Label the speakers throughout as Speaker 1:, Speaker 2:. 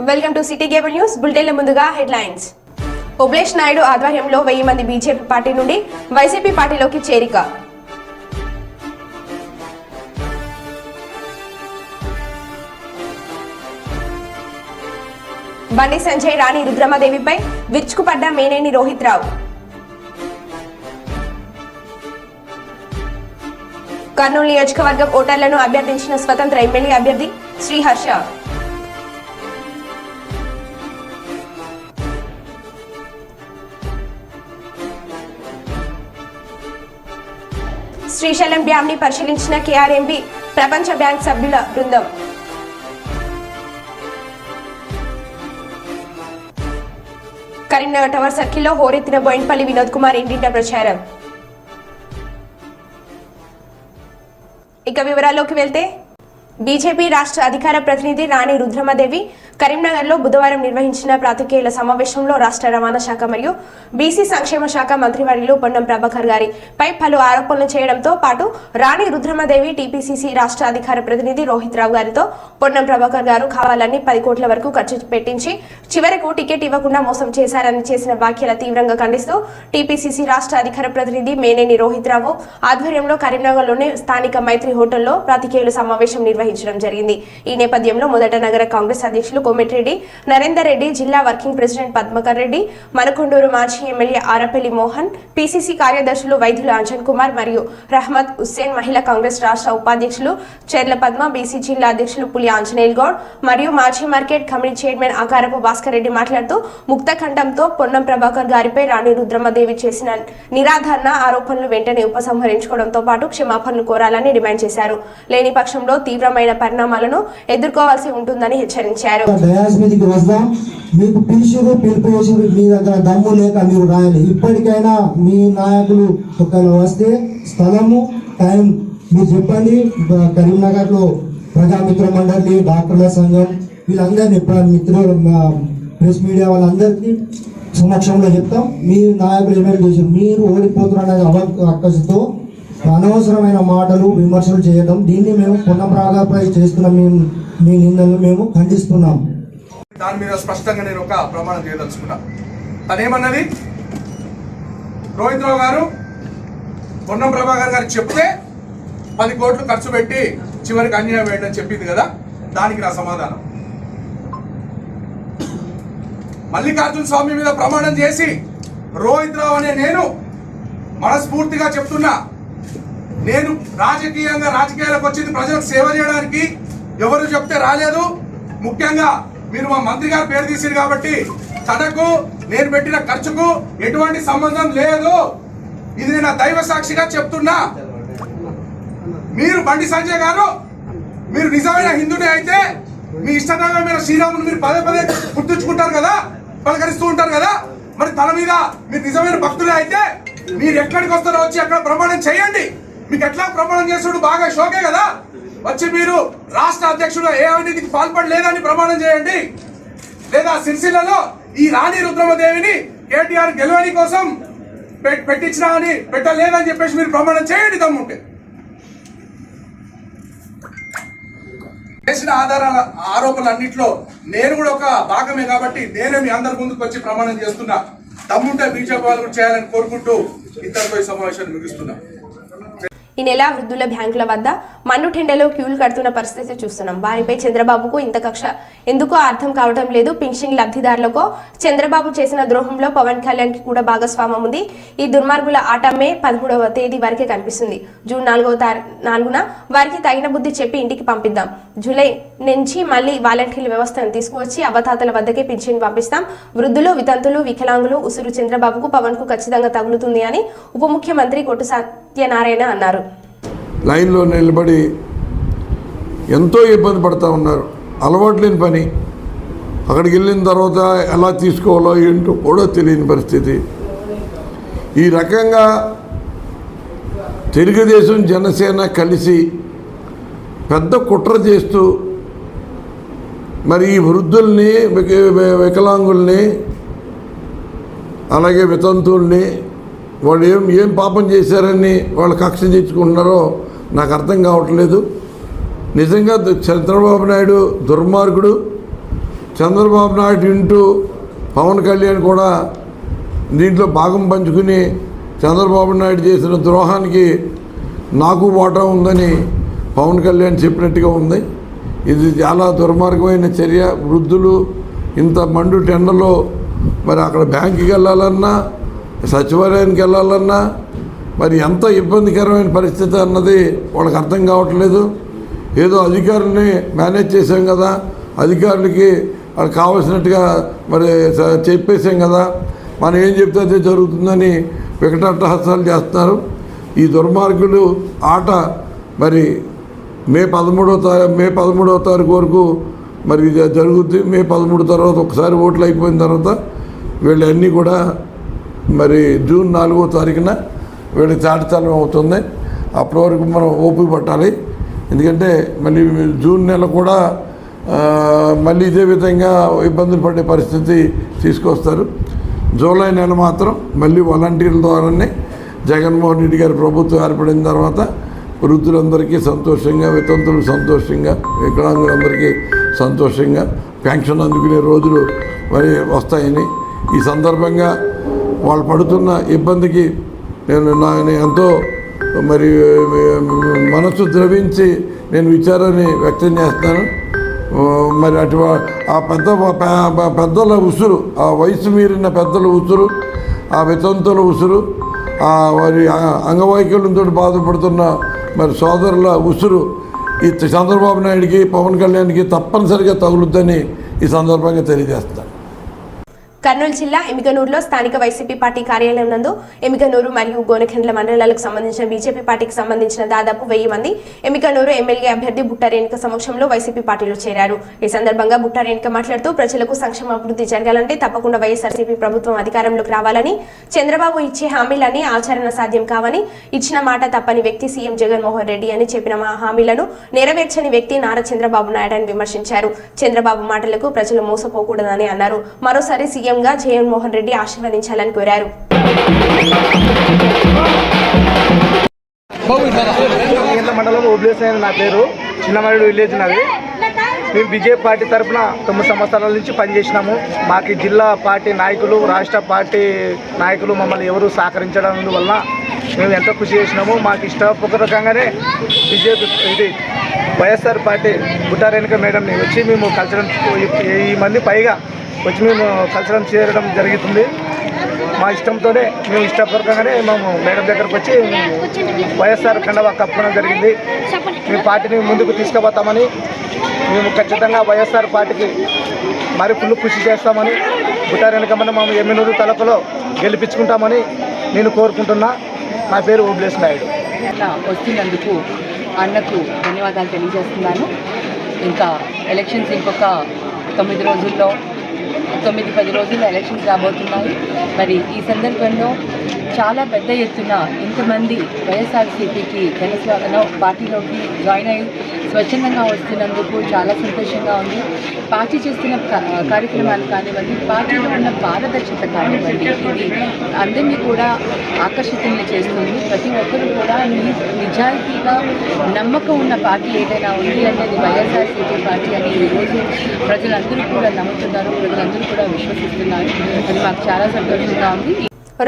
Speaker 1: Welcome to city cable news బులెటిన్ల ముందుగా headlines. Obulesh Naidu ఆధ్వర్యంలో 1000 మంది బీజేపీ పార్టీ నుండి వైసీపీ పార్టీలోకి చేరిక. బండి సంజయ్ రాణి రుద్రమదేవిపై విరుచుకుపడ్డ మేనేని రోహిత్ రావు. కర్నూలు నియోజకవర్గం ఓటర్లను అభ్యర్థించిన స్వతంత్ర ఎమ్మెల్యే అభ్యర్థి శ్రీహర్ష. శ్రీశైలం డ్యామ్ ని పరిశీలించిన కేఆర్ఎంబి ప్రపంచ బ్యాంక్ సభ్యుల బృందం. కరీంనగర్ టవర్ సర్కిల్లో హోరెత్తిన బోయిన్పల్లి వినోద్ కుమార్ ఇంటింట ప్రచారం. ఇక వివరాల్లోకి వెళ్తే బీజేపీ రాష్ట్ర అధికార ప్రతినిధి రాణి రుద్రమదేవి కరీంనగర్లో బుధవారం నిర్వహించిన పాత్రికేయుల సమావేశంలో రాష్ట్ర రవాణా శాఖ మరియు బీసీ సంక్షేమ శాఖ మంత్రివర్యులు పొన్నం ప్రభాకర్ గారిపై పలు ఆరోపణలు చేయడంతో పాటు రాణి రుద్రమదేవి టీపీసీసీ రాష్ట్ర అధికార ప్రతినిధి రోహిత్ రావు గారితో పొన్నం ప్రభాకర్ గారు కావాలని 10 కోట్ల వరకు ఖర్చు పెట్టించి చివరకు టికెట్ ఇవ్వకుండా మోసం చేశారని చేసిన వ్యాఖ్యల తీవ్రంగా ఖండిస్తూ టీపీసీసీ రాష్ట్ర అధికార ప్రతినిధి మేనేని రోహిత్ రావు ఆధ్వర్యంలో కరీంనగర్లోని స్థానిక మైత్రి హోటల్లో పాత్రికేయుల సమావేశం నిర్వహించడం జరిగింది. ఈ నేపథ్యంలో మొదట నగర కాంగ్రెస్ అధ్యక్షులు కోమటిరెడ్డి నరేందర్ రెడ్డి, జిల్లా వర్కింగ్ ప్రెసిడెంట్ పద్మకర్ రెడ్డి, మనకొండూరు మాజీ ఎమ్మెల్యే ఆరపల్లి మోహన్, పీసీసీ కార్యదర్శులు వైద్యులు అంజన్ కుమార్ మరియు రహమత్ హుస్సేన్, మహిళా కాంగ్రెస్ రాష్ట్ర ఉపాధ్యక్షులు చెర్ల పద్మ, బీసీ జిల్లా అధ్యక్షులు పులి ఆంజనేయుల్ గౌడ్ మరియు మాజీ మార్కెట్ కమిటీ చైర్మన్ ఆకారపు భాస్కర్ రెడ్డి మాట్లాడుతూ ముక్తఖండంతో పొన్నం ప్రభాకర్ గారిపై రాణి రుద్రమదేవి చేసిన నిరాధారణ ఆరోపణలు వెంటనే ఉపసంహరించుకోవడంతో పాటు క్షమాపణలు కోరాలని డిమాండ్ చేశారు. లేని పక్షంలో తీవ్రమైన పరిణామాలను ఎదుర్కోవాల్సి ఉంటుందని హెచ్చరించారు.
Speaker 2: మీకు పిలిచిరు పిలిపేసిరు, మీ దగ్గర దమ్ము లేక మీరు రాయాలి. ఇప్పటికైనా మీ నాయకులు వస్తే స్థలము టైం మీరు చెప్పండి. కరీంనగర్ లో ప్రజామిత్ర మండలి, డాక్టర్ల సంఘం వీళ్ళందరినీ మిత్రులు ప్రెస్ మీడియా వాళ్ళందరికీ సమక్షంలో చెప్తాం. మీ నాయకులు ఏమేమి చేశారు, మీరు ఓడిపోతున్నారు అక్కసుతో అనవసరమైన మాటలు విమర్శలు చేయడం, దీన్ని మేము పునఃప్రాగపై చేస్తున్న మీ నిందలు మేము ఖండిస్తున్నాం.
Speaker 3: దాని మీద స్పష్టంగా నేను ఒక ప్రమాణం చేయదలుచుకున్నా. తనేమన్నది, రోహిత్ రావు గారు పొన్నం ప్రభాకర్ గారు చెప్తే 10 కోట్లు ఖర్చు పెట్టి చివరికి అన్యాయం వేయడం చెప్పింది కదా, దానికి నా సమాధానం. మల్లికార్జున స్వామి మీద ప్రమాణం చేసి రోహిత్ రావు అనే నేను మనస్ఫూర్తిగా చెప్తున్నా, నేను రాజకీయాలకు వచ్చింది ప్రజలకు సేవ చేయడానికి. ఎవరు చెప్తే రాలేదు. ముఖ్యంగా మీరు మా మంత్రి గారు పేరు తీసిరు కాబట్టి తనకు నేను పెట్టిన ఖర్చుకు ఎటువంటి సంబంధం లేదు. ఇది నేను దైవ సాక్షిగా చెప్తున్నా. మీరు బండి సంజయ్ గారు, మీరు నిజమైన హిందుడే అయితే మీ ఇష్టదైవమైన శ్రీరామును మీరు పదే పదే గుర్తుంచుకుంటారు కదా, పలకరిస్తూ ఉంటారు కదా. మరి తన మీద మీరు నిజమైన భక్తులే అయితే మీరు ఎక్కడికి వస్తారో వచ్చి అక్కడ ప్రమాణం చేయండి. మీకు ఎట్లా ప్రమాణం చేస్తుడు బాగా షోకే కదా. వచ్చి మీరు రాష్ట్ర అధ్యక్షుడు ఏ అవినీతికి పాల్పడలేదని ప్రమాణం చేయండి. లేదా సిరిసిల్లలో ఈ రాణి రుద్రమదేవిని కేటీఆర్ గెలవని కోసం పెట్టించినా అని పెట్టలేదని చెప్పేసి మీరు ప్రమాణం చేయండి దమ్ముంటే. చేసిన ఆరోపణలన్నింటిలో నేను కూడా ఒక భాగమే కాబట్టి నేనే మీ అందరి ముందుకు వచ్చి ప్రమాణం చేస్తున్నా. దమ్ముంటే బీజేపీ వాళ్ళు కూడా చేయాలని కోరుకుంటూ ఇద్దరితో ఈ సమావేశాన్ని ముగిస్తున్నా.
Speaker 1: ఈ నెల వృద్ధుల బ్యాంకుల వద్ద మన్నుటెండలో క్యూలు కడుతున్న పరిస్థితి చూస్తున్నాం. వారిపై చంద్రబాబుకు ఇంత కక్ష ఎందుకో అర్థం కావడం లేదు. పింఛన్ లబ్ధిదారులకు చంద్రబాబు చేసిన ద్రోహంలో పవన్ కళ్యాణ్ కి కూడా భాగస్వామ్యం ఉంది. ఈ దుర్మార్గుల ఆట మే 13వ తేదీ వరకే కనిపిస్తుంది. జూన్ 4న వారికి తగిన బుద్ధి చెప్పి ఇంటికి పంపిద్దాం. జూలై నుంచి మళ్ళీ వాలంటీర్ల వ్యవస్థను తీసుకువచ్చి అవతాతల వద్దకే పింఛన్ పంపిస్తాం. వృద్ధులు, వితంతులు, వికలాంగులు ఉసురు చంద్రబాబుకు పవన్ కు ఖచ్చితంగా తగులుతుంది అని ఉప ముఖ్యమంత్రి కొట్టు సత్యనారాయణ అన్నారు.
Speaker 4: లైన్లో నిలబడి ఎంతో ఇబ్బంది పడుతూ ఉన్నారు. అలవాటు లేని పని. అక్కడికి వెళ్ళిన తర్వాత ఎలా తీసుకోవాలో ఏంటో కూడా తెలియని పరిస్థితి. ఈ రకంగా తెలుగుదేశం, జనసేన కలిసి పెద్ద కుట్ర చేస్తూ మరి ఈ వృద్ధుల్ని, వికలాంగుల్ని, అలాగే వితంతుల్ని వాళ్ళు ఏం పాపం చేశారని వాళ్ళు కక్ష తెచ్చుకుంటున్నారో నాకు అర్థం కావట్లేదు. నిజంగా చంద్రబాబు నాయుడు దుర్మార్గుడు. చంద్రబాబు నాయుడు ఇంటూ పవన్ కళ్యాణ్ కూడా దీంట్లో భాగం పంచుకుని చంద్రబాబు నాయుడు చేసిన ద్రోహానికి నాకు వాటా ఉందని పవన్ కళ్యాణ్ చెప్పినట్టుగా ఉంది. ఇది చాలా దుర్మార్గమైన చర్య. వృద్ధులు ఇంత మండు టెండలో మరి అక్కడ బ్యాంకుకి వెళ్ళాలన్నా సచివాలయానికి వెళ్ళాలన్నా మరి ఎంత ఇబ్బందికరమైన పరిస్థితి అన్నది వాళ్ళకి అర్థం కావట్లేదు. ఏదో అధికారుల్ని మేనేజ్ చేసాం కదా, అధికారులకి వాళ్ళకి కావాల్సినట్టుగా మరి చెప్పేసాం కదా, మనం ఏం చెప్తే అదే జరుగుతుందని వికటాట్టహాసాలు చేస్తున్నారు. ఈ దుర్మార్గులు ఆట మరి మే 13వ తారీఖు వరకు మరి ఇది జరుగుద్ది. మే 13 తర్వాత ఒకసారి ఓట్లు అయిపోయిన తర్వాత వీళ్ళన్నీ కూడా మరి జూన్ 4వ తారీఖున వీళ్ళకి చాటితనం అవుతుంది. అప్పటి వరకు మనం ఓపిక పట్టాలి. ఎందుకంటే మళ్ళీ జూన్ నెల కూడా మళ్ళీ ఇదే విధంగా ఇబ్బందులు పడే పరిస్థితి తీసుకొస్తారు. జూలై నెల మాత్రం మళ్ళీ వాలంటీర్ల ద్వారానే జగన్మోహన్ రెడ్డి గారి ప్రభుత్వం ఏర్పడిన తర్వాత వృద్ధులందరికీ సంతోషంగా, వితంతులు సంతోషంగా, వికలాంగులందరికీ సంతోషంగా పెన్షన్ అందుకునే రోజులు మరి వస్తాయని, ఈ సందర్భంగా వాళ్ళు పడుతున్న ఇబ్బందికి నేను ఎంతో మరి మనసు ద్రవించి నేను విచారాన్ని వ్యక్తం చేస్తాను. మరి ఆ పెద్దల ఉసురు, ఆ వయసు మీరిన పెద్దల ఉసురు, ఆ వితంతుల ఉసురు, వారి అంగవైకల్యంతో బాధపడుతున్న మరి సోదరుల ఉసురు ఈ చంద్రబాబు నాయుడికి, పవన్ కళ్యాణ్కి తప్పనిసరిగా తగులుద్దని ఈ సందర్భంగా తెలియజేస్తాను.
Speaker 1: కర్నూలు జిల్లా ఎమిగనూరులో స్థానిక వైసీపీ పార్టీ కార్యాలయం నందు ఎమిగనూరు మరియు గోనెఖండ్ల మండలాలకు సంబంధించిన బీజేపీ పార్టీకి సంబంధించిన దాదాపు 1000 మంది ఎమిగనూరు ఎమ్మెల్యే అభ్యర్థి బుట్టా రేణుక సమక్షంలో వైసీపీ పార్టీలో చేరారు. ఈ సందర్భంగా బుట్టా రేణుక మాట్లాడుతూ ప్రజలకు సంక్షేమ అభివృద్ధి జరగాలంటే తప్పకుండా వైఎస్ఆర్సీపీ ప్రభుత్వం అధికారంలోకి రావాలని, చంద్రబాబు ఇచ్చే హామీలన్నీ ఆచరణ సాధ్యం కావని, ఇచ్చిన మాట తప్పని వ్యక్తి సీఎం జగన్మోహన్ రెడ్డి అని చెప్పిన హామీలను నెరవేర్చని వ్యక్తి నారా చంద్రబాబు నాయుడు అని విమర్శించారు. చంద్రబాబు మాటలకు ప్రజలు మోసపోకూడదని అన్నారు. మరోసారి సీఎంగా జగన్మోహన్ రెడ్డి ఆశీర్వదించాలని కోరారు.
Speaker 5: మండలం ఓబ్లేస్ అయిన నా పేరు, చిన్నమరుడు విలేజ్ నాది. మేము బీజేపీ పార్టీ తరఫున 9 సంవత్సరాల నుంచి పనిచేసినాము. మాకు జిల్లా పార్టీ నాయకులు, రాష్ట్ర పార్టీ నాయకులు మమ్మల్ని ఎవరు సహకరించడం వలన మేము ఎంతో కృషి చేసినాము. మాకు ఇష్టపూర్వకంగానే బీజేపీ వైఎస్ఆర్ పార్టీ బుట్టా రేణుక మేడంని వచ్చి మేము కలచడం, 1000 మంది పైగా వచ్చి మేము కలచడం చేరడం జరుగుతుంది. మా ఇష్టంతోనే, మేము ఇష్టపూర్వకంగానే మేము మేడం దగ్గరకు వచ్చి వైఎస్ఆర్ కండవా కప్పుకోవడం జరిగింది. మేము పార్టీని ముందుకు తీసుకుపోతామని, మేము ఖచ్చితంగా వైఎస్ఆర్ పార్టీకి మరి ఫుల్ కృషి చేస్తామని, బుట్టా రేణుక మనం ఎమ్మెనూరు తలపులో గెలిపించుకుంటామని నేను కోరుకుంటున్నా. నా పేరు ఓబ్లేస్ నాయుడు.
Speaker 6: వస్తున్నందుకు అన్నకు ధన్యవాదాలు తెలియజేస్తున్నాను. ఇంకా ఎలక్షన్స్ ఇంకొక 9-10 రోజుల్లో ఎలక్షన్స్ రాబోతున్నాయి. మరి ఈ సందర్భంలో చాలా పెద్ద ఎత్తున ఇంతమంది వైఎస్ఆర్సీపీకి పార్టీలోకి జాయిన్ అయ్యి స్వచ్ఛందంగా వస్తున్నందుకు చాలా సంతోషంగా ఉంది. పార్టీ చేస్తున్న కార్యక్రమాలు కానివ్వండి, పార్టీలో ఉన్న పారదర్శకత కానివ్వండి, ఇది అందరినీ కూడా ఆకర్షితుల్ని చేస్తుంది. ప్రతి ఒక్కరూ కూడా నిజాయితీగా నమ్మకం ఉన్న పార్టీ ఏదైనా ఉంది అనేది వైఎస్ఆర్సీపీ పార్టీ అని ఈరోజు ప్రజలందరూ కూడా నమ్ముతున్నారు, ప్రజలందరూ కూడా విశ్వసిస్తున్నారు. అది మాకు చాలా సంతోషంగా ఉంది.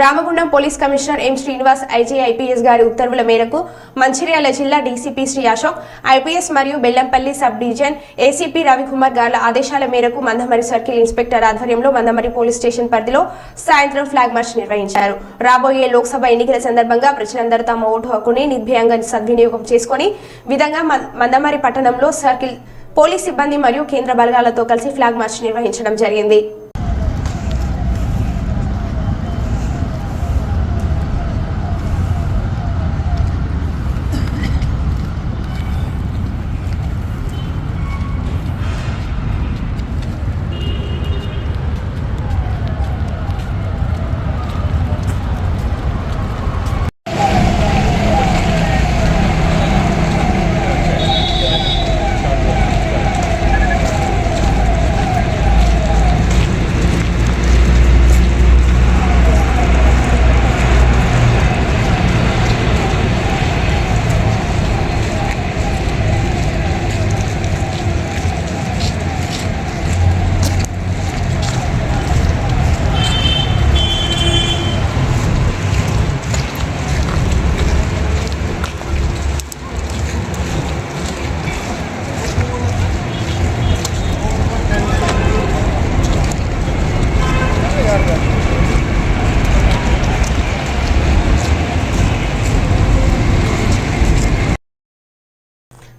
Speaker 1: Ramagundam police commissioner M Srinivas IG IPS గారి ఉత్తర్వుల మేరకు మంచిర్యాల జిల్లా డీసీపీ శ్రీ అశోక్, ఐపీఎస్ మరియు Bellampalli sub division ACP Ravikumar గార్ల ఆదేశాల మేరకు మందమరి సర్కిల్ ఇన్స్పెక్టర్ ఆధ్వర్యంలో మందమరి పోలీస్ స్టేషన్ పరిధిలో సాయంత్రం ఫ్లాగ్ మార్చ్ నిర్వహించారు. రాబోయే లోక్సభ ఎన్నికల సందర్భంగా ప్రజలందరూ తమ ఓటు హక్కుని నిర్భయంగా సద్వినియోగం చేసుకుని విధంగా మందమరి పట్టణంలో సర్కిల్ పోలీస్ సిబ్బంది మరియు కేంద్ర బలగాలతో కలిసి ఫ్లాగ్ మార్చ్ నిర్వహించడం జరిగింది.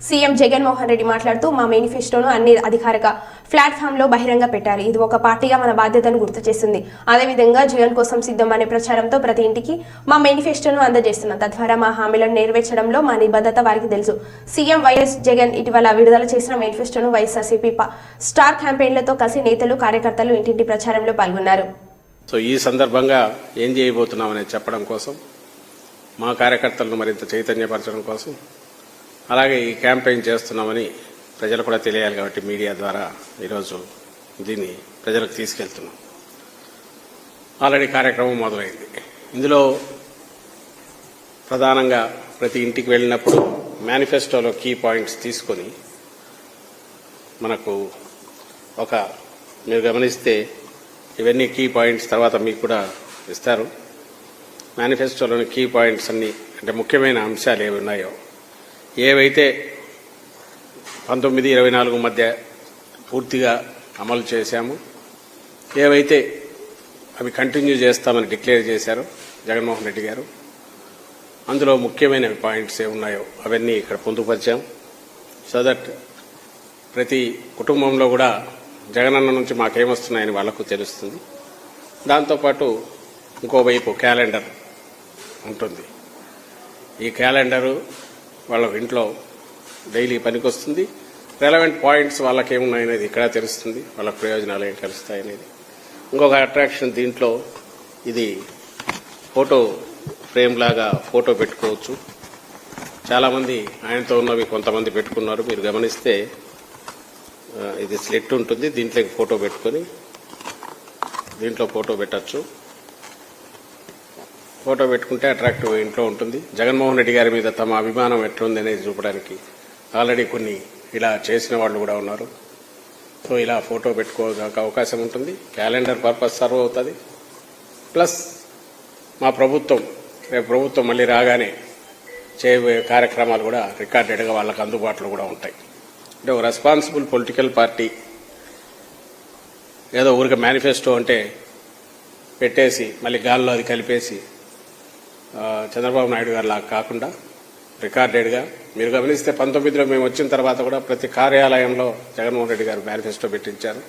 Speaker 1: సీఎం జగన్మోహన్ రెడ్డి మాట్లాడుతూ మా మేనిఫెస్టోను అన్ని అధికారిక ప్లాట్ఫామ్లో బహిరంగ పెట్టారు. ఇది ఒక పార్టీగా మన బాధ్యతను గుర్తు చేస్తుంది. అదేవిధంగా జగన్ కోసం సిద్ధం అనే ప్రచారంతో ప్రతి ఇంటికి మా మేనిఫెస్టోను అందజేస్తున్నాం. తద్వారా మా హామీలను నెరవేర్చడంలో మా నిబద్ధత వారికి తెలుసు. సీఎం వైఎస్ జగన్ ఇటీవల విడుదల చేసిన మేనిఫెస్టోను వైఎస్ఆర్సీపీ స్టార్ క్యాంపెయిన్లతో కలిసి నేతలు కార్యకర్తలు ఇంటింటి ప్రచారంలో పాల్గొన్నారు.
Speaker 7: సో ఈ సందర్భంగా ఏం చేయబోతున్నామని చెప్పడం కోసం, మా కార్యకర్తలను మరింత చైతన్యపరచడం కోసం, అలాగే ఈ క్యాంపెయిన్ చేస్తున్నామని ప్రజలు కూడా తెలియాలి కాబట్టి మీడియా ద్వారా ఈరోజు దీన్ని ప్రజలకు తీసుకెళ్తున్నాం. ఆల్రెడీ కార్యక్రమం మొదలైంది. ఇందులో ప్రధానంగా ప్రతి ఇంటికి వెళ్ళినప్పుడు మేనిఫెస్టోలో కీ పాయింట్స్ తీసుకొని మనకు మీరు గమనిస్తే ఇవన్నీ కీ పాయింట్స్ తర్వాత మీకు కూడా ఇస్తారు. మేనిఫెస్టోలోని కీ పాయింట్స్ అన్ని అంటే ముఖ్యమైన అంశాలు ఏవి ఉన్నాయో, ఏవైతే 19-24 మధ్య పూర్తిగా అమలు చేశాము, ఏవైతే అవి కంటిన్యూ చేస్తామని డిక్లేర్ చేశారో జగన్మోహన్ రెడ్డి గారు, అందులో ముఖ్యమైన పాయింట్స్ ఏమున్నాయో అవన్నీ ఇక్కడ పొందుపరిచాం. సో దట్ ప్రతి కుటుంబంలో కూడా జగనన్న నుంచి మాకేమొస్తున్నాయని వాళ్లకు తెలుస్తుంది. దాంతోపాటు ఇంకోవైపు క్యాలెండర్ ఉంటుంది. ఈ క్యాలెండరు వాళ్ళ ఇంట్లో డైలీ పనికొస్తుంది. రెలవెంట్ పాయింట్స్ వాళ్ళకి ఏమున్నాయనేది ఇక్కడ తెలుస్తుంది, వాళ్ళ ప్రయోజనాలు ఏం కలుస్తాయనేది. ఇంకొక అట్రాక్షన్ దీంట్లో ఇది ఫోటో ఫ్రేమ్ లాగా ఫోటో పెట్టుకోవచ్చు. చాలామంది ఆయనతో ఉన్నవి కొంతమంది పెట్టుకున్నారు. మీరు గమనిస్తే ఇది స్లెట్ ఉంటుంది, దీంట్లోకి ఫోటో పెట్టుకొని దీంట్లో ఫోటో పెట్టచ్చు. ఫోటో పెట్టుకుంటే అట్రాక్టివ్ ఇంట్లో ఉంటుంది. జగన్మోహన్ రెడ్డి గారి మీద తమ అభిమానం ఎట్లుంది అనేది చూపడానికి ఆల్రెడీ కొన్ని ఇలా చేసిన వాళ్ళు కూడా ఉన్నారు. సో ఇలా ఫోటో పెట్టుకోవడానికి అవకాశం ఉంటుంది. క్యాలెండర్ పర్పస్ సర్వ్ అవుతుంది. ప్లస్ మా రేపు ప్రభుత్వం మళ్ళీ రాగానే చేయబోయే కార్యక్రమాలు కూడా రికార్డెడ్గా వాళ్ళకి అందుబాటులో కూడా ఉంటాయి. అంటే ఒక రెస్పాన్సిబుల్ పొలిటికల్ పార్టీ ఏదో ఊరికి మేనిఫెస్టో అంటే పెట్టేసి మళ్ళీ గాల్లో అది కలిపేసి చంద్రబాబు నాయుడు గారు లాగా కాకుండా రికార్డెడ్గా మీరు గమనిస్తే 19లో మేము వచ్చిన తర్వాత కూడా ప్రతి కార్యాలయంలో జగన్మోహన్ రెడ్డి గారు మేనిఫెస్టో పెట్టించారు.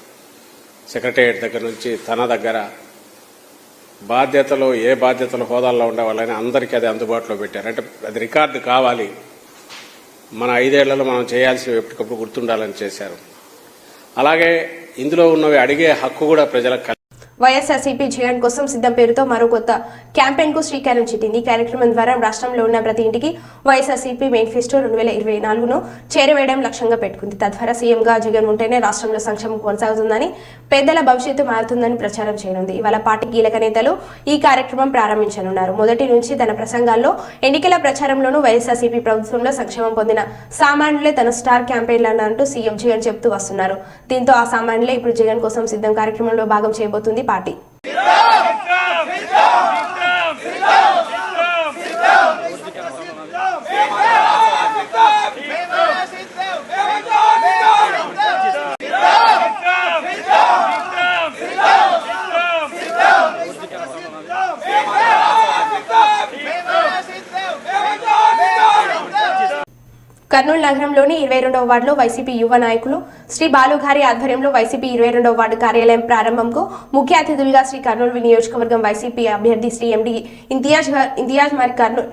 Speaker 7: సెక్రటేరియట్ దగ్గర నుంచి తన దగ్గర ఏ బాధ్యతలు హోదాల్లో ఉండేవాళ్ళని అందరికీ అది అందుబాటులో పెట్టారు. అంటే అది రికార్డు కావాలి, మన 5 ఏళ్లలో మనం చేయాల్సినవి ఎప్పటికప్పుడు గుర్తుండాలని చేశారు. అలాగే ఇందులో ఉన్నవి అడిగే హక్కు కూడా ప్రజలకు.
Speaker 1: వైఎస్ఆర్సీపీ జగన్ కోసం సిద్ధం పేరుతో మరో కొత్త క్యాంపెయిన్ కు శ్రీకారం చుట్టింది. ఈ కార్యక్రమం ద్వారా రాష్ట్రంలో ఉన్న ప్రతి ఇంటికి వైఎస్ఆర్సీపీ మేనిఫెస్టో 2024ను చేరవేయడం లక్ష్యంగా పెట్టుకుంది. తద్వారా సీఎంగా జగన్ ఉంటేనే రాష్ట్రంలో సంక్షేమం కొనసాగుతుందని, పేదల భవిష్యత్తు మారుతుందని ప్రచారం చేయనుంది. ఇవాళ పార్టీ కీలక నేతలు ఈ కార్యక్రమం ప్రారంభించనున్నారు. మొదటి నుంచి తన ప్రసంగాల్లో ఎన్నికల ప్రచారంలోనూ వైఎస్ఆర్సీపీ ప్రభుత్వంలో సంక్షేమం పొందిన సామాన్యులే తన స్టార్ క్యాంపెయిన్లను అంటూ సీఎం జగన్ చెబుతూ వస్తున్నారు. దీంతో ఆ సామాన్యులే ఇప్పుడు జగన్ కోసం సిద్ధం కార్యక్రమంలో భాగం చేయబోతుంది పార్టీ. కర్నూలు నగరంలోని 22వ వార్డులో వైసీపీ యువ నాయకులు శ్రీ బాలుగారి ఆధ్వర్యంలో వైసీపీ 22వ వార్డు కార్యాలయం ప్రారంభంకు ముఖ్య అతిథులుగా శ్రీ కర్నూలు నియోజకవర్గం వైసీపీ అభ్యర్థి శ్రీ ఎండి ఇంతియాజ్ మరి కర్నూలు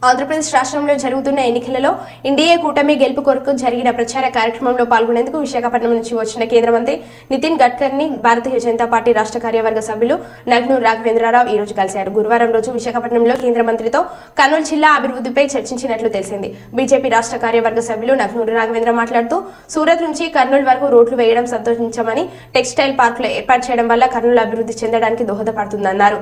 Speaker 1: ఆంధ్రప్రదేశ్ రాష్ట్రంలో జరుగుతున్న ఎన్నికలలో ఎన్డీఏ కూటమి గెలుపు కొరకు జరిగిన ప్రచార కార్యక్రమంలో పాల్గొనేందుకు విశాఖపట్నం నుంచి వచ్చిన కేంద్ర మంత్రి నితిన్ గడ్కర్ని భారతీయ జనతా పార్టీ రాష్ట్ర కార్యవర్గ సభ్యులు నగ్నూర్ రాఘవేంద్రరావు ఈ రోజు కలిశారు. గురువారం రోజు విశాఖపట్నంలో కేంద్ర మంత్రితో కర్నూలు జిల్లా అభివృద్ధిపై చర్చించినట్లు తెలిసింది. బీజేపీ రాష్ట్ర కార్యవర్గ సభ్యులు నగ్నూర్ రాఘవేంద్ర మాట్లాడుతూ సూరత్ నుంచి కర్నూలు వరకు రోడ్లు వేయడం సంతోషించమని, టెక్స్టైల్ పార్కులు ఏర్పాటు చేయడం వల్ల కర్నూలు అభివృద్ధి చెందడానికి దోహదపడుతుందన్నారు.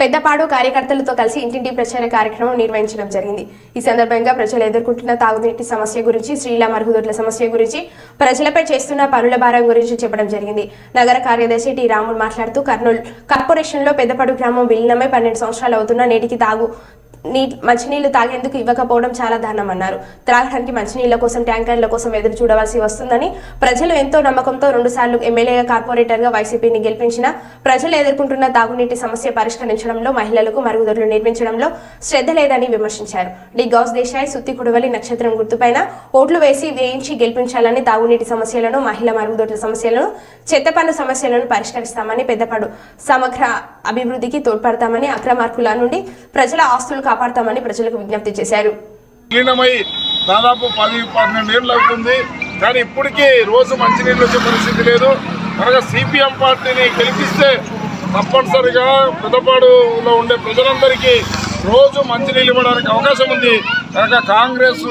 Speaker 1: పెద్దపాడు కార్యకర్తలతో కలిసి ఇంటింటి ప్రచార కార్యక్రమం నిర్వహించడం జరిగింది. ఈ సందర్భంగా ప్రజలు ఎదుర్కొంటున్న తాగునీటి సమస్య గురించి, స్త్రీల మరుగుదొడ్ల సమస్య గురించి, ప్రజలపై చేస్తున్న పనుల భారం గురించి చెప్పడం జరిగింది. నగర కార్యదర్శి టి రాములు మాట్లాడుతూ కర్నూలు కార్పొరేషన్లో పెద్దపాడు గ్రామం విలీనమై 12 సంవత్సరాలు అవుతున్నా నేటికి మంచినీళ్లు తాగేందుకు ఇవ్వకపోవడం చాలా దారుణమన్నారు. త్రాగడానికి మంచినీళ్ల కోసం ట్యాంకర్ల కోసం ఎదురు చూడవలసి వస్తుందని, ప్రజలు ఎంతో నమ్మకంతో 2 సార్లు ఎమ్మెల్యేగా కార్పొరేటర్గా వైసీపీని గెలిపించిన ప్రజలు ఎదుర్కొంటున్న తాగునీటి సమస్య పరిష్కరించడంలో, మహిళలకు మరుగుదొడ్లు నిర్మించడంలో శ్రద్ధ లేదని విమర్శించారు. డి గౌస్ దేశాయ్ సుత్తి కుడవలి నక్షత్రం గుర్తుపైన ఓట్లు వేయించి గెలిపించాలని, తాగునీటి సమస్యలను, మహిళా మరుగుదొడ్ల సమస్యలను, చెత్త పన్ను సమస్యలను పరిష్కరిస్తామని, పెద్దపాడు సమగ్ర అభివృద్ధికి తోడ్పడతామని, అక్రమార్కుల నుండి ప్రజల ఆస్తులు కాపాడతామని ప్రజలకు విజ్ఞప్తి చేశారు.
Speaker 8: దాదాపు 10-12 ఏళ్ళు అవుతుంది, కానీ ఇప్పటికీ రోజు మంచినీళ్ళు వచ్చే పరిస్థితి లేదు. కనుక సిపిఎం పార్టీని గెలిపిస్తే తప్పనిసరిగా పెద్దపాడులో ఉండే ప్రజలందరికీ రోజు మంచినీళ్ళు ఇవ్వడానికి అవకాశం ఉంది. కనుక కాంగ్రెస్,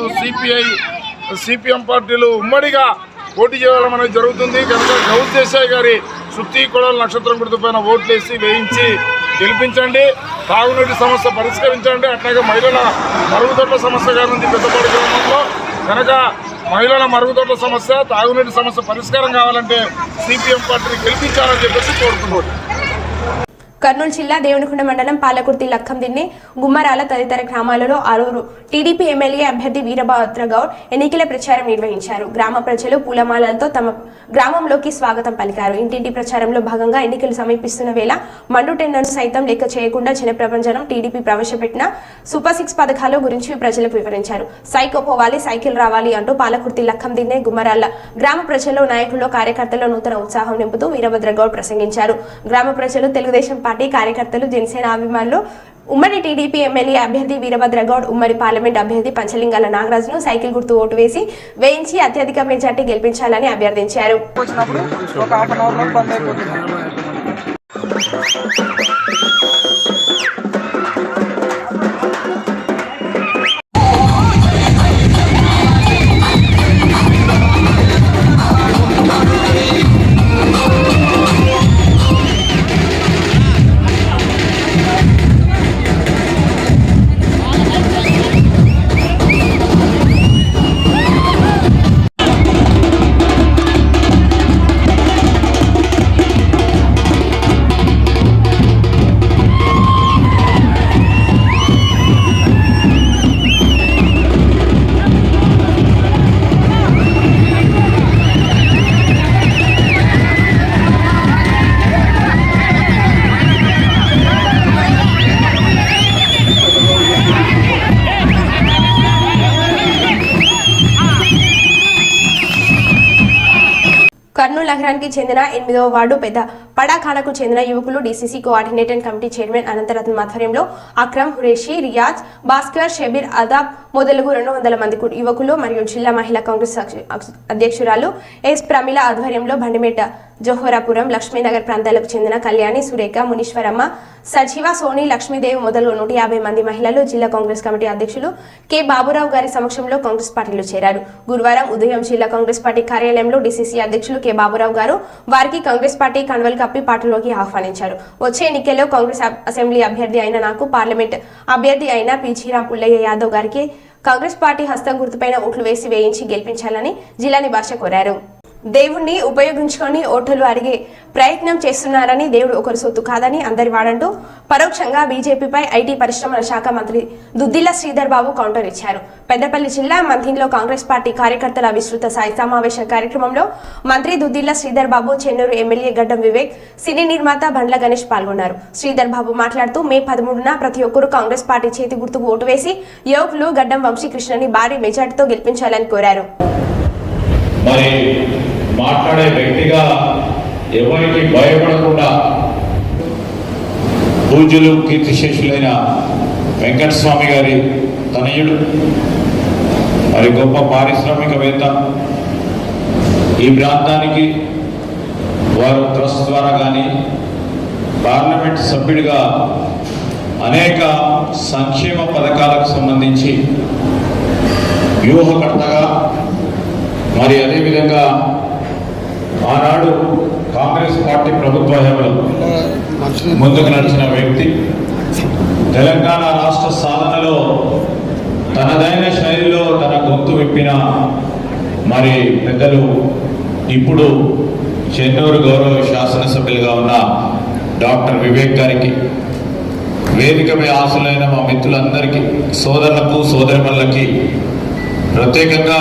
Speaker 8: సిపిఎం పార్టీలు ఉమ్మడిగా పోటీ చేయడం అనేది జరుగుతుంది. కనుక గౌస్ దేశాయ్ గారి సుత్తి కొడవలి నక్షత్రం గుర్తుపైన ఓట్లేసి వేయించి గెలిపించండి. తాగునీటి సమస్య పరిష్కరించండి. అట్లాగే మహిళల మరుగుదొడ్ల సమస్య ఉంది పెద్దపాడు గ్రామంలో. కనుక మహిళల మరుగుదొడ్ల సమస్య, తాగునీటి సమస్య పరిష్కారం కావాలంటే సిపిఎం పార్టీని గెలిపించాలని చెప్పేసి కోరుతున్నాడు.
Speaker 1: కర్నూలు జిల్లా దేవునికొండ మండలం పాలకుర్తి, లక్కందిన్నె, గుమ్మరాల తదితర గ్రామాలలో ఆరుగురు టీడీపీ ఎమ్మెల్యే అభ్యర్థి వీరభద్రగౌడ్ ఎన్నికల ప్రచారం నిర్వహించారు. గ్రామ ప్రజలు పూలమాలలతో తమ గ్రామంలోకి స్వాగతం పలికారు. ఇంటింటి ప్రచారంలో భాగంగా ఎన్నికలు సమీపిస్తున్న వేళ మండు టెండర్ను సైతం లెక్క చేయకుండా జనప్రపంచనం టీడీపీ ప్రవేశపెట్టిన సూపర్ 6 పథకాల గురించి ప్రజలకు వివరించారు. సైకిల్ పోవాలి, సైకిల్ రావాలి అంటూ పాలకుర్తి, లక్కందిన్నె, గుమ్మరాల గ్రామ ప్రజల్లో, నాయకుల్లో, కార్యకర్తల్లో నూతన ఉత్సాహం నింపుతూ వీరభద్రగౌడ్ ప్రసంగించారు. గ్రామ ప్రజలు, తెలుగుదేశం పార్టీ కార్యకర్తలు, జనసేన అభిమానులు ఉమ్మడి టీడీపీ ఎమ్మెల్యే అభ్యర్థి వీరభద్రగౌడ్, ఉమ్మడి పార్లమెంట్ అభ్యర్థి పంచలింగాల నాగరాజును సైకిల్ గుర్తు ఓటు వేయించి అత్యధిక మెజార్టీ గెలిపించాలని అభ్యర్థించారు. కర్నూలు నగరానికి చెందిన 8వ వార్డు పెద్ద పడాఖానకు చెందిన యువకులు DCC coordinator committee chairman Anantharatnam ఆధ్వర్యంలో అక్రమ్, హురేషి, రియాజ్, భాస్కర్, షబీర్, అదాబ్ మొదలగు 200 మంది యువకులు మరియు జిల్లా మహిళా కాంగ్రెస్ అధ్యక్షురాలు ఎస్ ప్రమిళ ఆధ్వర్యంలో బండిమేట, జోహరాపురం, లక్ష్మీనగర్ ప్రాంతాలకు చెందిన కళ్యాణి, సురేఖ, మునీశ్వరమ్మ, సజీవ, సోని, లక్ష్మీదేవి మొదలు 150 మంది మహిళలు జిల్లా కాంగ్రెస్ కమిటీ అధ్యక్షులు కె బాబురావు గారి సమక్షంలో కాంగ్రెస్ పార్టీలో చేరారు. గురువారం ఉదయం జిల్లా కాంగ్రెస్ పార్టీ కార్యాలయంలో డీసీసీ అధ్యక్షులు కె బాబురావు గారు వారికి కాంగ్రెస్ పార్టీ కండువాలు కప్పి పార్టీలోకి ఆహ్వానించారు. వచ్చే ఎన్నికల్లో కాంగ్రెస్ అసెంబ్లీ అభ్యర్థి అయిన నాకు, పార్లమెంట్ అభ్యర్థి అయిన పీచీరాం పుల్లయ్య యాదవ్ గారికి కాంగ్రెస్ పార్టీ హస్తం గుర్తుపైన ఓట్లు వేయించి గెలిపించాలని జిల్లా నివాస కోరారు. దేవుణ్ణి ఉపయోగించుకొని ఓటర్లు అడిగే ప్రయత్నం చేస్తున్నారని, దేవుడు ఒకరి సొత్తు కాదని అందరి వాడంటూ పరోక్షంగా బీజేపీపై ఐటీ పరిశ్రమల శాఖ మంత్రి దుద్దిల్ల శ్రీధర్ బాబు కౌంటర్ ఇచ్చారు. పెద్దపల్లి జిల్లా మంథిన్లో కాంగ్రెస్ పార్టీ కార్యకర్తల విస్తృత స్థాయి సమావేశ కార్యక్రమంలో మంత్రి దుద్దిల్ల శ్రీధర్ బాబు, చెన్నూరు ఎమ్మెల్యే గడ్డం వివేక్, సినీ నిర్మాత బండ్ల గణేష్ పాల్గొన్నారు. శ్రీధర్ బాబు మాట్లాడుతూ మే 13న ప్రతి ఒక్కరూ కాంగ్రెస్ పార్టీ చేతి గుర్తుకు ఓటు వేసి యువకులు గడ్డం వంశీకృష్ణని భారీ మెజార్టీతో గెలిపించాలని కోరారు.
Speaker 9: మరి మాట్లాడే వ్యక్తిగా ఎవరికి భయపడకుండా పూజ్యులు కీర్తిశేషులైన వెంకటస్వామి గారి తనయుడు, మరి గొప్ప పారిశ్రామికవేత్త, ఈ ప్రాంతానికి వారు ట్రస్ట్ ద్వారా కానీ పార్లమెంట్ సభ్యుడిగా అనేక సంక్షేమ పథకాలకు సంబంధించి వ్యూహకర్తగా, మరి అదేవిధంగా ఆనాడు కాంగ్రెస్ పార్టీ ప్రభుత్వ హయాంలో ముందుకు నడిచిన వ్యక్తి. తెలంగాణ రాష్ట్ర సాధనలో తనదైన శైలిలో తన గొంతు విప్పిన మరి పెద్దలు ఇప్పుడు చెన్నూరు గౌరవ శాసనసభ్యులుగా ఉన్న డాక్టర్ వివేక్ గారికి, వేదికపై ఆశలైన మా మిత్రులందరికీ, సోదరులకు సోదరిమణులకి ప్రత్యేకంగా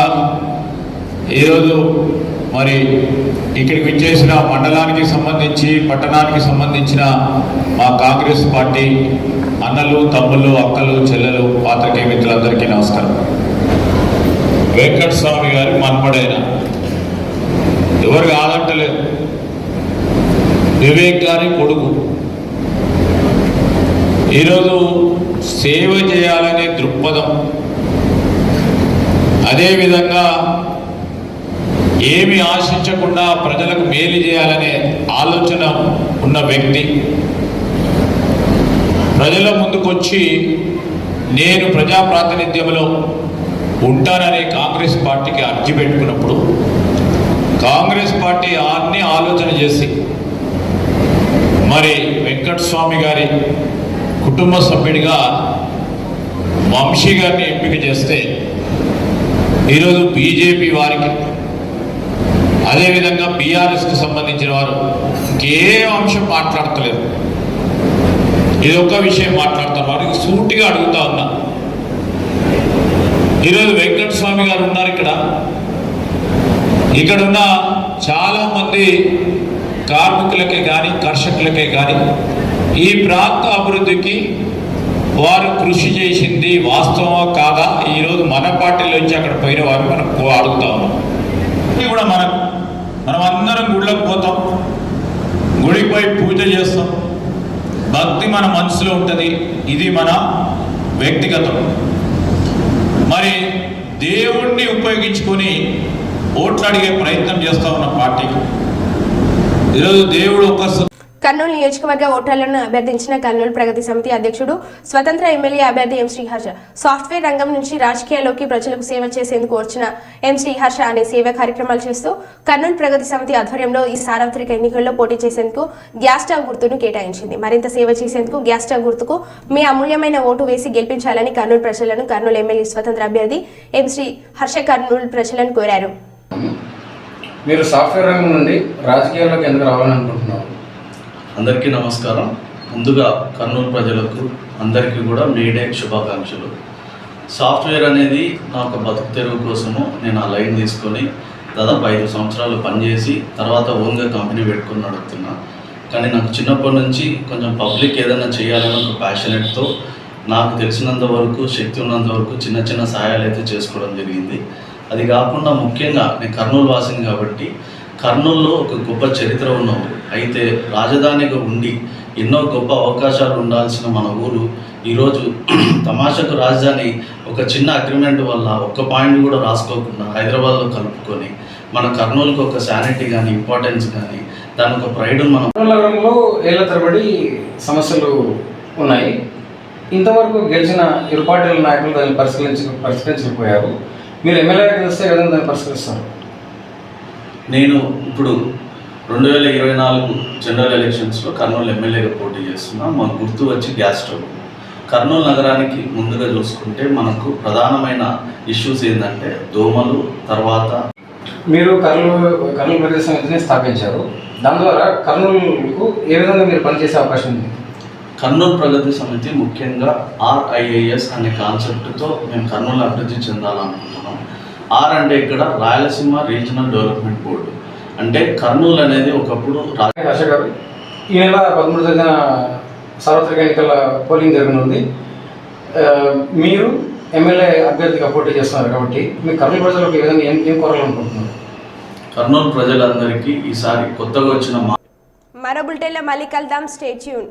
Speaker 9: ఈరోజు మరి ఇక్కడికి విచ్చేసిన మండలానికి సంబంధించి పట్టణానికి సంబంధించిన మా కాంగ్రెస్ పార్టీ అన్నలు, తమ్ముళ్ళు, అక్కలు, చెల్లెలు, పాత్రికేయ మిత్రులందరికీ నమస్కారం. వెంకటస్వామి గారి మనమడైన ఎవరు కాదంటలేదు, వివేక్ గారి కొడుకు. ఈరోజు సేవ చేయాలనే దృక్పథం, అదేవిధంగా ఏమి ఆశించకుండా ప్రజలకు మేలు చేయాలనే ఆలోచన ఉన్న వ్యక్తి ప్రజల ముందుకొచ్చి నేను ప్రజా ప్రాతినిధ్యంలో ఉంటానని కాంగ్రెస్ పార్టీకి అర్జీ పెట్టుకున్నప్పుడు కాంగ్రెస్ పార్టీ అన్ని ఆలోచన చేసి మరి వెంకటస్వామి గారి కుటుంబ సభ్యుడిగా వంశీ గారిని ఎంపిక చేస్తే ఈరోజు బీజేపీ వారికి, అదేవిధంగా బీఆర్ఎస్కి సంబంధించిన వారు ఏ అంశం మాట్లాడతలేదు. ఇది ఒక్క విషయం మాట్లాడతారు. వారికి సూటిగా అడుగుతా ఉన్నా, ఈరోజు వెంకటస్వామి గారు ఉన్నారు ఇక్కడున్న చాలామంది కార్మికులకే కానీ కర్షకులకే కానీ ఈ ప్రాంత అభివృద్ధికి వారు కృషి చేసింది వాస్తవమా కాదా, ఈరోజు మన పార్టీలోంచి అక్కడ పోయిన వారు మనకు అడుగుతా ఉన్నాం. ఇది కూడా మనం అందరం గుళ్ళకు పోతాం, గుడికి పోయి పూజ చేస్తాం, భక్తి మన మనసులో ఉంటుంది, ఇది మన వ్యక్తిగతం. మరి దేవుణ్ణి ఉపయోగించుకొని ఓట్లు అడిగే ప్రయత్నం చేస్తూ ఉన్న పార్టీకి ఈరోజు దేవుడు ఒక
Speaker 1: కర్నూలు నియోజకవర్గ ఓటర్లను అభ్యర్థించిన కర్నూలు ప్రగతి సమితి అధ్యక్షుడు స్వతంత్ర ఎమ్మెల్యే అభ్యర్థి ఎం శ్రీహర్ష సాఫ్ట్వేర్ రంగం నుంచి రాజకీయాల్లోకి ప్రజలకు సేవ చేసేందుకు వచ్చిన ఎం శ్రీహర్ష అనే సేవా కార్యక్రమాలు చేస్తూ కర్నూలు ప్రగతి సమితి ఆధ్వర్యంలో ఈ సార్వత్రిక ఎన్నికల్లో పోటీ చేసేందుకు గ్యాస్ స్టవ్ గుర్తును కేటాయించింది. మరింత సేవ చేసేందుకు గ్యాస్ స్టవ్ గుర్తుకు మీ అమూల్యమైన ఓటు వేసి గెలిపించాలని కర్నూలు ప్రజలను కర్నూలు ఎమ్మెల్యే స్వతంత్ర అభ్యర్థి ఎం శ్రీహర్ష కర్నూలు ప్రజలను కోరారు.
Speaker 10: మీరు సాఫ్ట్వేర్ రంగం నుండి రాజకీయాల్లోకి ఎందుకు రావాలని అనుకుంటున్నారు?
Speaker 11: అందరికీ నమస్కారం. ముందుగా కర్నూలు ప్రజలకు అందరికీ కూడా మే డే శుభాకాంక్షలు. సాఫ్ట్వేర్ అనేది నా ఒక బతుకు తెరువు కోసము నేను ఆ లైన్ తీసుకొని దాదాపు 5 సంవత్సరాలు పనిచేసి తర్వాత ఓన్గా కంపెనీ పెట్టుకొని నడుపుతున్నా. కానీ నాకు చిన్నప్పటి నుంచి కొంచెం పబ్లిక్ ఏదైనా చేయాలని ఒక ప్యాషనెట్తో నాకు తెలిసినంత వరకు, శక్తి ఉన్నంత వరకు చిన్న చిన్న సహాయాలు అయితే చేసుకోవడం జరిగింది. అది కాకుండా ముఖ్యంగా నేను కర్నూలు వాసిని కాబట్టి కర్నూలులో ఒక గొప్ప చరిత్ర ఉన్న ఊరు, అయితే రాజధానిగా ఉండి ఎన్నో గొప్ప అవకాశాలు ఉండాల్సిన మన ఊరు ఈరోజు తమాషకు రాజధాని ఒక చిన్న అగ్రిమెంట్ వల్ల ఒక్క పాయింట్ కూడా రాసుకోకుండా హైదరాబాద్లో కలుపుకొని మన కర్నూలుకి ఒక శానిటీ కానీ ఇంపార్టెన్స్ కానీ దాని ఒక ప్రైడ్ మనం
Speaker 10: నగరంలో ఏళ్ల తరబడి సమస్యలు ఉన్నాయి. ఇంతవరకు గెలిచిన ఇరు పార్టీల నాయకులు దాన్ని పరిష్కరించకపోయారు. మీరు ఎమ్మెల్యేగా గెలిస్తే కదా దాన్ని పరిష్కరిస్తారు.
Speaker 11: నేను ఇప్పుడు 2024 జనరల్ ఎలక్షన్స్లో కర్నూలు ఎమ్మెల్యేగా పోటీ చేస్తున్నా. మా గుర్తు వచ్చి గ్యాస్ స్టవ్. కర్నూలు నగరానికి ముందుగా చూసుకుంటే మనకు ప్రధానమైన ఇష్యూస్ ఏంటంటే దోమలు. తర్వాత
Speaker 10: మీరు కర్నూలు ప్రగతి సమితిని స్థాపించారు. దాని ద్వారా కర్నూలుకు ఏ విధంగా మీరు పనిచేసే అవకాశం ఉంది?
Speaker 11: కర్నూలు ప్రగతి సమితి ముఖ్యంగా RIAS అనే కాన్సెప్ట్తో మేము కర్నూలు అభివృద్ధి చెందాలనుకుంటున్నాం. ఆర్ అంటే ఇక్కడ రాయలసీమ రీజనల్ డెవలప్మెంట్ బోర్డు. అంటే కర్నూలు అనేది ఒకప్పుడు
Speaker 10: హర్ష గారు, ఈ నెల 13వ సార్వత్రిక ఎన్నికల పోలింగ్ జరగనుంది. మీరు ఎమ్మెల్యే అభ్యర్థిగా పోటీ చేస్తున్నారు కాబట్టి మీ కర్నూలు ప్రజలకు ఏ విధంగా ఏం కోరాలనుకుంటున్నారు?
Speaker 11: కర్నూలు ప్రజలందరికీ ఈసారి కొత్తగా వచ్చిన
Speaker 1: మరో బులెటిన్లో మళ్ళీ కలుద్దాం. Stay tune.